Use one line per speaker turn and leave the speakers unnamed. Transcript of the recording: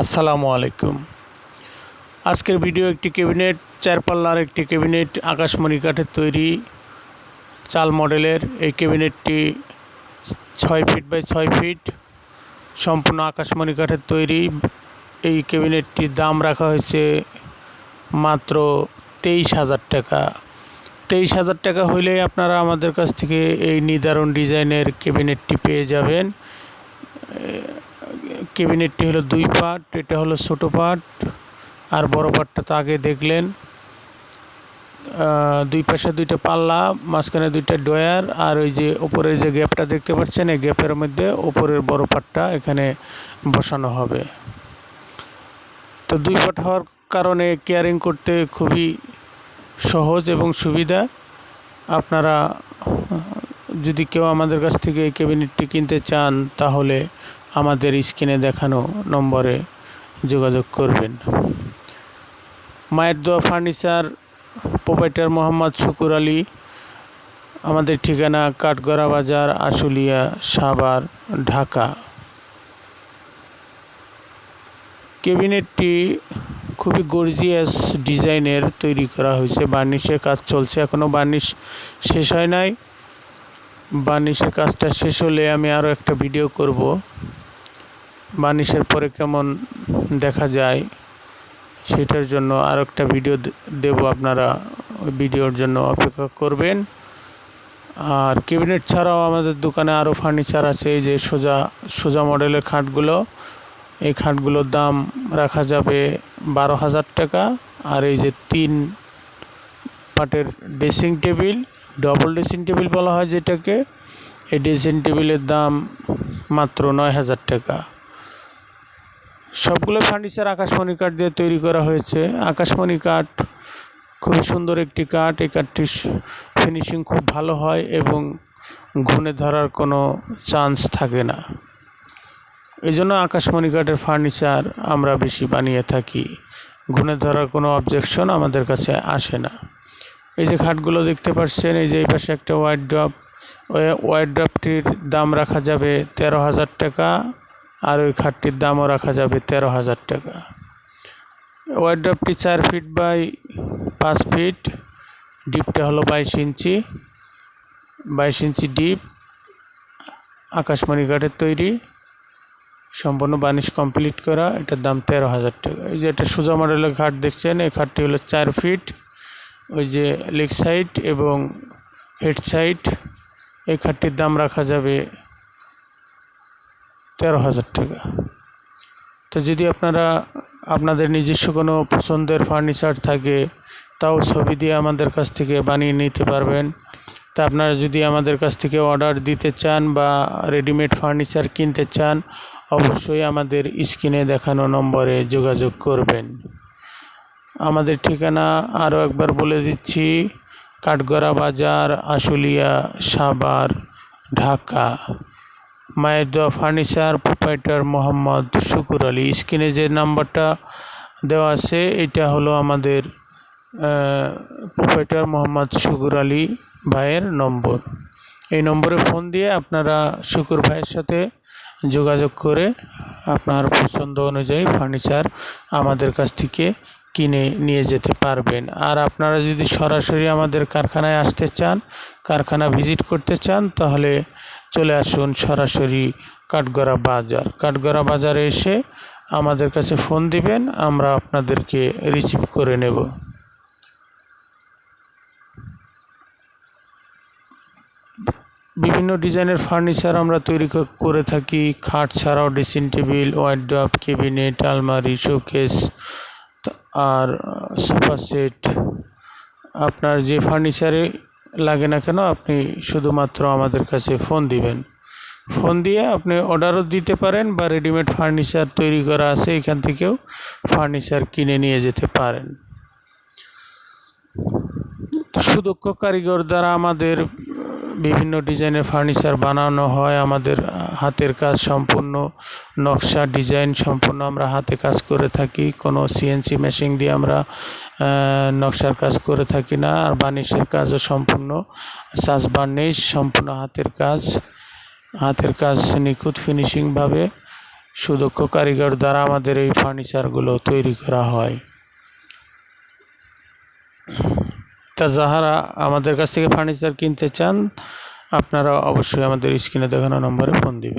আসসালামু আলাইকুম। আজকের ভিডিও একটি ক্যাবিনেট, 4 পাল্লার একটি ক্যাবিনেট, আকাশমণি কাঠের তৈরি চাল মডেলের। এই ক্যাবিনেটটি 6 ফিট বাই 6 ফিট, সম্পূর্ণ আকাশমণি কাঠের তৈরি। এই ক্যাবিনেটটির দাম রাখা হয়েছে মাত্র 23,000 টাকা। 23,000 টাকা হইলেই আপনারা আমাদের কাছ থেকে এই নির্ধারণ ডিজাইনের ক্যাবিনেটটি পেয়ে যাবেন। ক্যাবিনেটটি হলো 2 পার্ট, এটা হলো ছোট পার্ট আর বড় পার্টটা তো আগে দেখলেন। 2 পাশে 2টা পাল্লা, মাঝখানে 2টা ডয়ার, আর ওই যে উপরের যে গ্যাপটা দেখতে পাচ্ছেন, এই গ্যাপের মধ্যে উপরের বড় পার্টটা এখানে বসানো হবে। তো 2 পার্ট হওয়ার কারণে কেয়ারিং করতে খুবই সহজ এবং সুবিধা। আপনারা যদি কেউ আমাদের কাছ থেকে এই ক্যাবিনেটটি কিনতে চান তাহলে আমাদের স্ক্রিনে দেখানো নম্বরে যোগাযোগ করবেন। মায়ের দোয়া ফার্নিচার, প্রোপাইটার মোহাম্মদ শুকুর আলী। আমাদের ঠিকানা কাঠগড়া বাজার, আশুলিয়া, সাভার, ঢাকা। ক্যাবিনেটটি খুবই গর্জিয়াস ডিজাইনের তৈরি করা হয়েছে। বার্নিশের কাজ চলছে, এখনও বার্নিশ শেষ হয় নাই। বার্নিশের কাজটা শেষ হলে আমি আরও একটা ভিডিও করব, বার্নিশের পরে কেমন দেখা যায় সেটার জন্য আরও একটা ভিডিও দেব। আপনারা ওই ভিডিওর জন্য অপেক্ষা করবেন। আর ক্যাবিনেট ছাড়াও আমাদের দোকানে আরও ফার্নিচার আছে। এই যে সোজা মডেলের খাটগুলো, এই খাটগুলোর দাম রাখা যাবে 12,000 টাকা। আর এই যে 3 পার্টের dressing table, double dressing table বলা হয় যেটাকে, এই ড্রেসিং টেবিলের দাম মাত্র 9,000 টাকা। সবগুলো ফার্নিচার আকাশমণি কাঠ দিয়ে তৈরি করা হয়েছে। আকাশমণি কাঠ খুবই সুন্দর একটি কাঠ। এই কাঠটির ফিনিশিং খুব ভালো হয় এবং ঘুণে ধরার কোনো চান্স থাকে না। এই জন্য আকাশমণি কাঠের ফার্নিচার আমরা বেশি বানিয়ে থাকি। ঘুণে ধরার কোনো অবজেকশন আমাদের কাছে আসে না। এই যে খাটগুলো দেখতে পাচ্ছেন, এই যে এই পাশে একটা ওয়ার্ড্রপ, ওই ওয়ার্ড্রপটির দাম রাখা যাবে 13,000 টাকা। আর ওই খাটটির দামও রাখা যাবে 13,000 টাকা। ওয়ার্ড্রপটি 4 ফিট বাই 5 ফিট, ডিপটা হলো 22 ইঞ্চি, 22 ইঞ্চি ডিপ, আকাশমণি কাঠের তৈরি, সম্পূর্ণ বার্নিশ কমপ্লিট করা। এটার দাম 13,000 টাকা। এই যে একটা সোজা মডেলের খাট দেখছেন, এই খাটটি হলো 4 ফিট, ওই যে লেগ সাইড এবং হেড সাইড। এই খাটটির দাম রাখা যাবে 13,000 টাকা। তো যদি আপনাদের নিজস্ব কোনো পছন্দের ফার্নিচার থাকে তাও ছবি দিয়ে আমাদের কাছ থেকে বানিয়ে নিতে পারবেন। তা আপনারা যদি আমাদের কাছ থেকে অর্ডার দিতে চান বা রেডিমেড ফার্নিচার কিনতে চান, অবশ্যই আমাদের স্ক্রিনে দেখানো নম্বরে যোগাযোগ করবেন। আমাদের ঠিকানা আরও একবার বলে দিচ্ছি, কাঠগড়া বাজার, আশুলিয়া, সাভার, ঢাকা। মায়ের দোয়া ফার্নিচার, প্রোপাইটার মোহাম্মদ শুকুর আলী। স্ক্রিনে যে নাম্বারটা দেওয়া আছে এটা হলো আমাদের প্রোপাইটার মোহাম্মদ শুকুর আলী ভাইয়ের নম্বর। এই নম্বরে ফোন দিয়ে আপনারা শুকুর ভাইয়ের সাথে যোগাযোগ করে আপনার পছন্দ অনুযায়ী ফার্নিচার আমাদের কাছ থেকে কিনে নিয়ে যেতে পারবেন। আর আপনারা যদি সরাসরি আমাদের কারখানায় আসতে চান, কারখানা ভিজিট করতে চান, তাহলে চলে আসুন সরাসরি কাঠগড়া বাজার। কাঠগড়া বাজারে এসে আমাদের কাছে ফোন দিবেন, আমরা আপনাদেরকে রিসিভ করে নেব। বিভিন্ন ডিজাইনের ফার্নিচার আমরা তৈরি করে থাকি। খাট ছাড়াও ড্রেসিং টেবিল, ওয়ার্ড্রপ, ক্যাবিনেট, আলমারি, শোকেস আর সোফা সেট। আপনার যে ফার্নিচারে লাগে না কেন, আপনি শুধুমাত্র আমাদের কাছে ফোন দিবেন। ফোন দিয়ে আপনি অর্ডারও দিতে পারেন বা রেডিমেড ফার্নিচার তৈরি করা আছে, এখান থেকেও ফার্নিচার কিনে নিয়ে যেতে পারেন। সুদক্ষ কারিগর দ্বারা আমাদের বিভিন্ন ডিজাইনের ফার্নিচার বানানো হয়। আমাদের হাতের কাজ সম্পূর্ণ, নকশা ডিজাইন সম্পূর্ণ আমরা হাতে কাজ করে থাকি। কোনো সিএনসি মেশিন দিয়ে আমরা নকশার কাজ করে থাকি না। আর বার্নিশের কাজও সম্পূর্ণ সাজ বার্নিশ, সম্পূর্ণ হাতের কাজ নিখুঁত ফিনিশিংভাবে সুদক্ষ কারিগর দ্বারা আমাদের এই ফার্নিচারগুলো তৈরি করা হয়। তা যারা আমাদের কাছ থেকে ফার্নিচার কিনতে চান আপনারা অবশ্যই আমাদের স্ক্রিনে দেখানো নম্বরে ফোন দিবেন।